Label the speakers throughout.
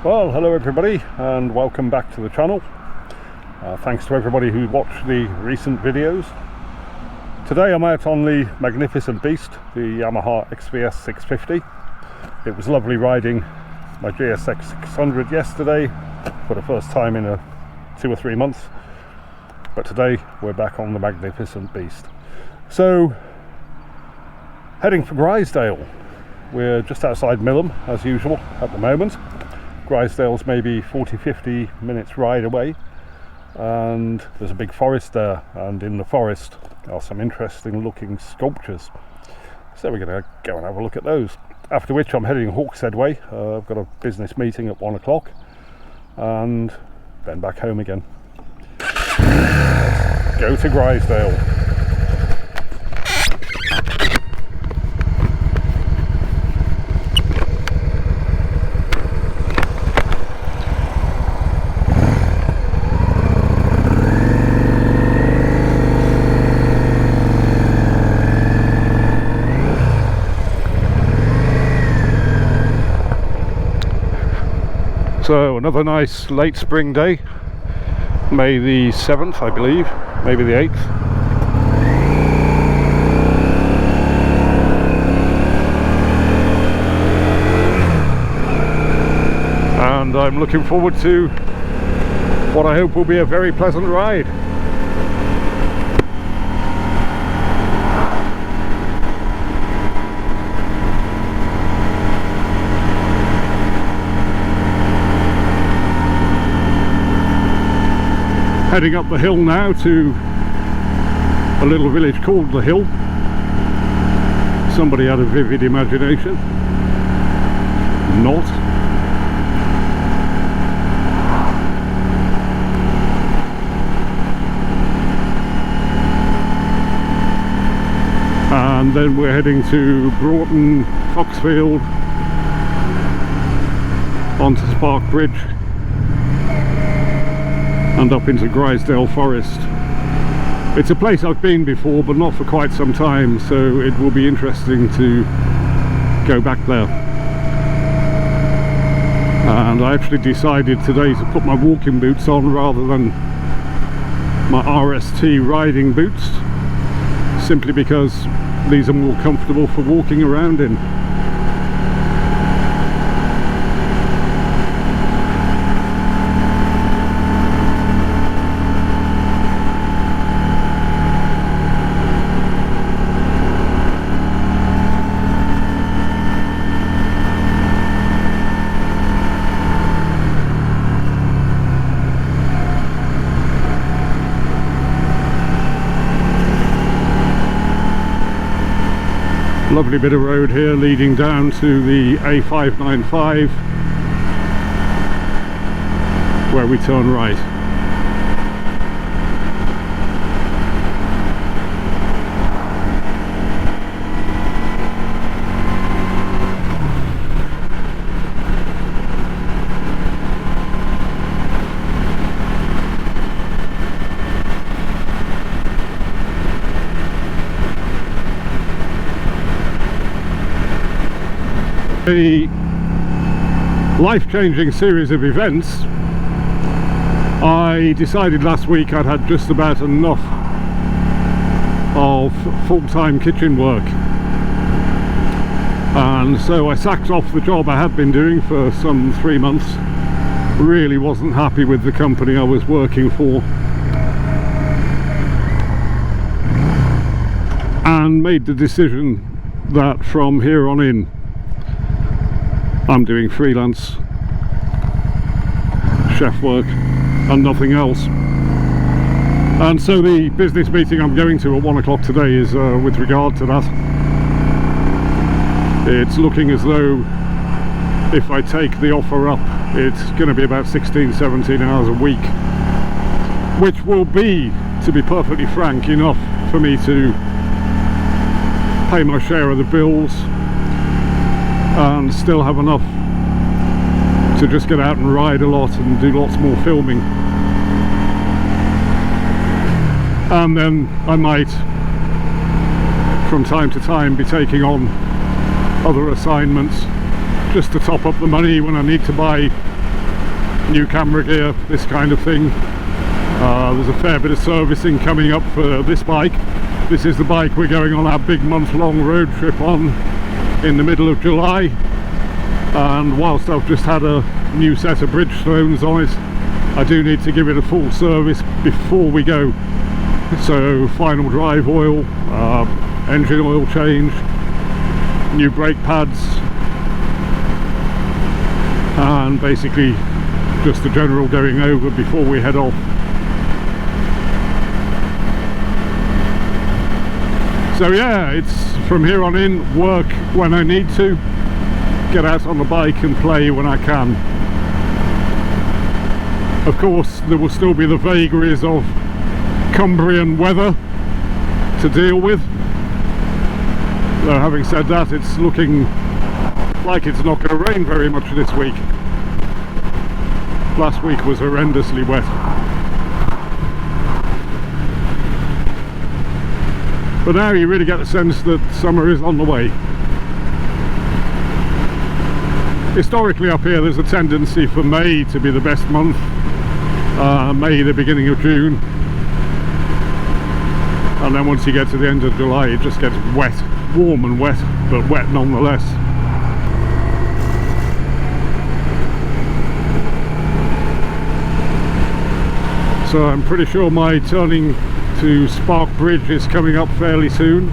Speaker 1: Well, hello everybody and welcome back to the channel. Thanks to everybody who watched the recent videos. Today I'm out on the magnificent beast, the Yamaha XVS 650. It was lovely riding my GSX 600 yesterday for the first time in 2 or 3 months, but today we're back on the magnificent beast. So, heading for Grizedale. We're just outside Millom as usual at the moment. Grizedale's maybe 40-50 minutes ride away, and there's a big forest there, and in the forest are some interesting looking sculptures, so we're going to go and have a look at those, after which I'm heading Hawkshead way. I've got a business meeting at 1 o'clock and then back home again. Let's go to Grizedale. So another nice late spring day, May the 7th I believe, maybe the 8th. And I'm looking forward to what I hope will be a very pleasant ride. Heading up the hill now to a little village called The Hill. Somebody had a vivid imagination. Not. And then we're heading to Broughton, Foxfield, onto Spark Bridge, and up into Grizedale Forest. It's a place I've been before, but not for quite some time, so it will be interesting to go back there. And I actually decided today to put my walking boots on rather than my RST riding boots, simply because these are more comfortable for walking around in. Lovely bit of road here leading down to the A595 where we turn right. A life-changing series of events. I decided last week I'd had just about enough of full-time kitchen work, and so I sacked off the job I had been doing for some 3 months. Really wasn't happy with the company I was working for, and made the decision that from here on in I'm doing freelance chef work and nothing else. And so the business meeting I'm going to at 1 o'clock today is with regard to that. It's looking as though if I take the offer up, it's going to be about 16-17 hours a week, which will be, to be perfectly frank, enough for me to pay my share of the bills and still have enough to just get out and ride a lot and do lots more filming. And then I might from time to time be taking on other assignments just to top up the money when I need to buy new camera gear, this kind of thing. There's a fair bit of servicing coming up for this bike. This is the bike we're going on our big month-long road trip on in the middle of July, and whilst I've just had a new set of Bridgestones on it, I do need to give it a full service before we go. So final drive oil, engine oil change, new brake pads, and basically just the general going over before we head off. So yeah, it's from here on in, work when I need to, get out on the bike and play when I can. Of course, there will still be the vagaries of Cumbrian weather to deal with. Though having said that, it's looking like it's not going to rain very much this week. Last week was horrendously wet. But now you really get the sense that summer is on the way. Historically up here there's a tendency for May to be the best month. May, the beginning of June. And then once you get to the end of July it just gets wet. Warm and wet, but wet nonetheless. So I'm pretty sure my turning to Spark Bridge is coming up fairly soon.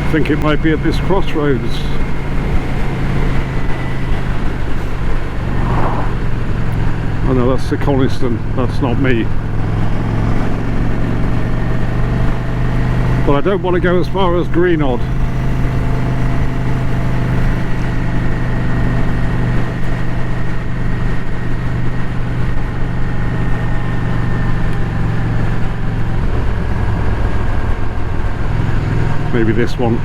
Speaker 1: I think it might be at this crossroads. Oh no, that's the Coniston, that's not me. But I don't want to go as far as Greenodd. Maybe this one.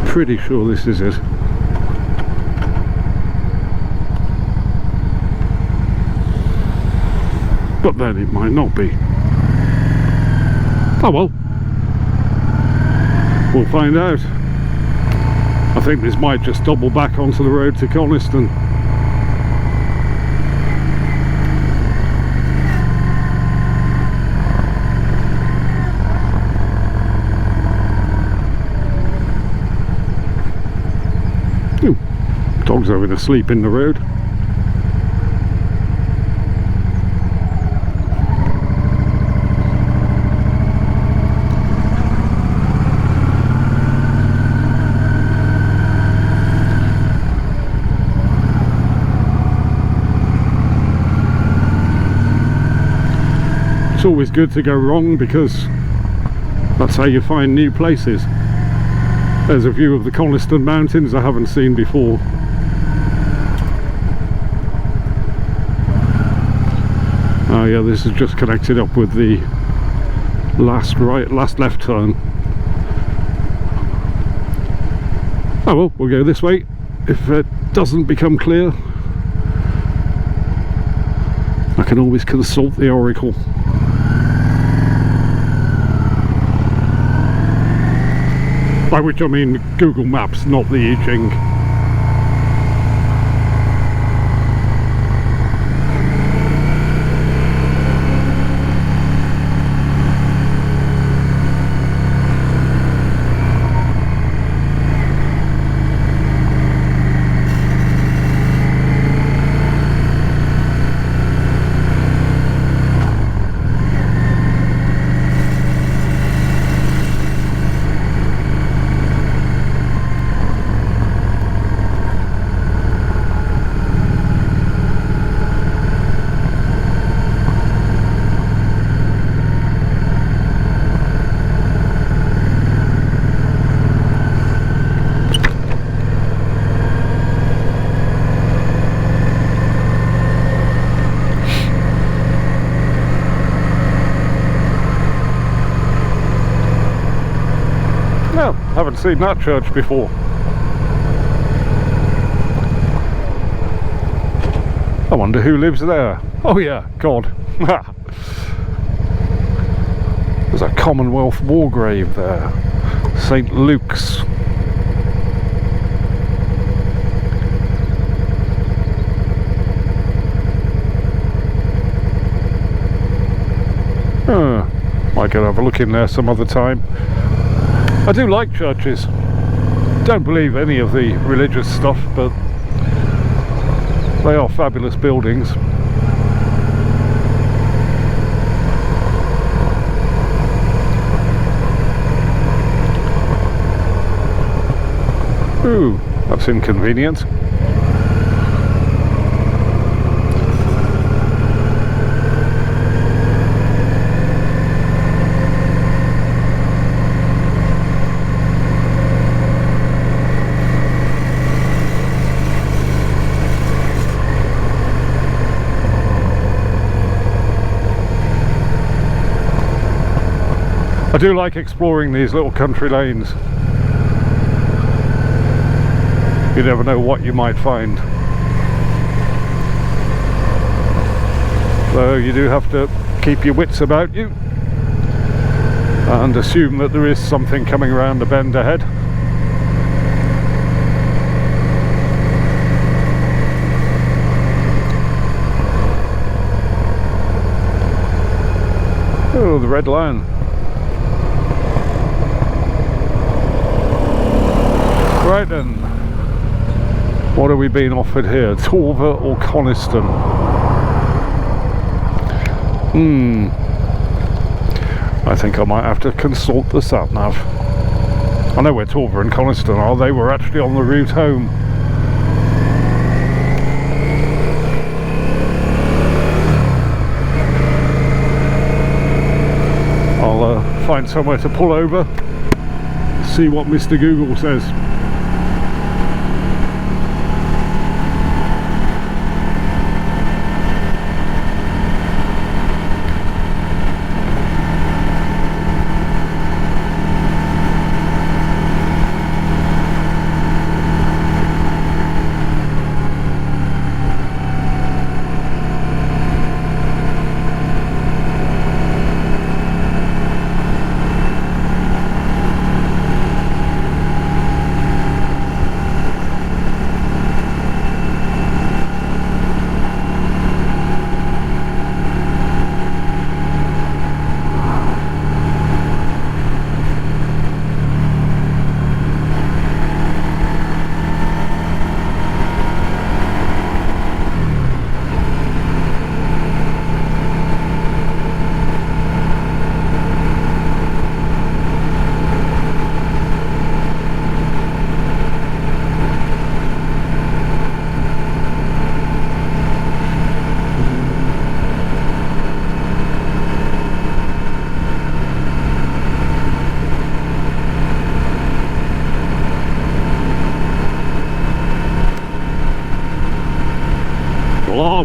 Speaker 1: Pretty sure this is it. But then it might not be. Oh well. We'll find out. I think this might just double back onto the road to Coniston. Ooh, dog's having a sleep in the road. It's always good to go wrong because that's how you find new places. There's a view of the Coniston Mountains I haven't seen before. Oh yeah, this is just connected up with the last left turn. Oh well, we'll go this way. If it doesn't become clear, I can always consult the Oracle. By which I mean Google Maps, not the I Ching. No, haven't seen that church before. I wonder who lives there. Oh yeah, God. There's a Commonwealth war grave there. St. Luke's. Might go have a look in there some other time. I do like churches. Don't believe any of the religious stuff, but they are fabulous buildings. Ooh, that's inconvenient. I do like exploring these little country lanes. You never know what you might find. So you do have to keep your wits about you and assume that there is something coming around the bend ahead. Oh, the red line. Right then, what are we being offered here? Torver or Coniston? I think I might have to consult the sat-nav. I know where Torver and Coniston are. They were actually on the route home. I'll find somewhere to pull over, see what Mr. Google says.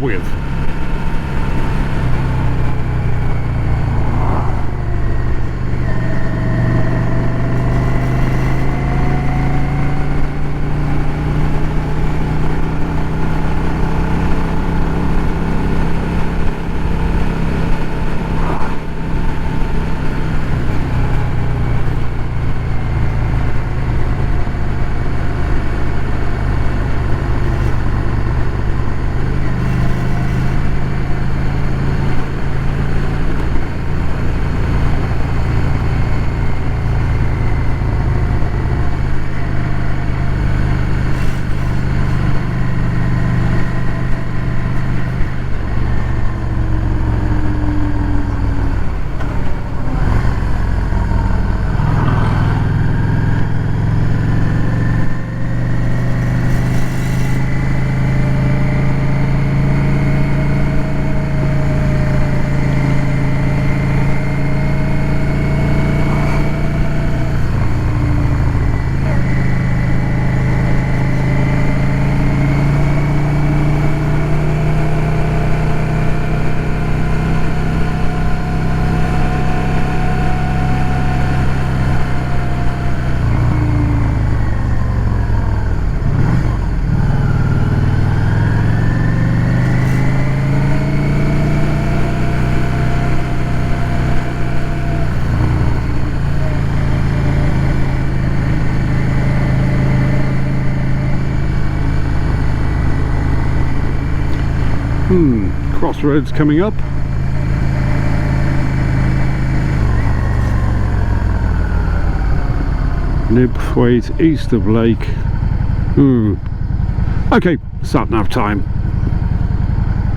Speaker 1: With. Crossroads coming up. Nibthwaite, east of Lake. Okay, sat nav time.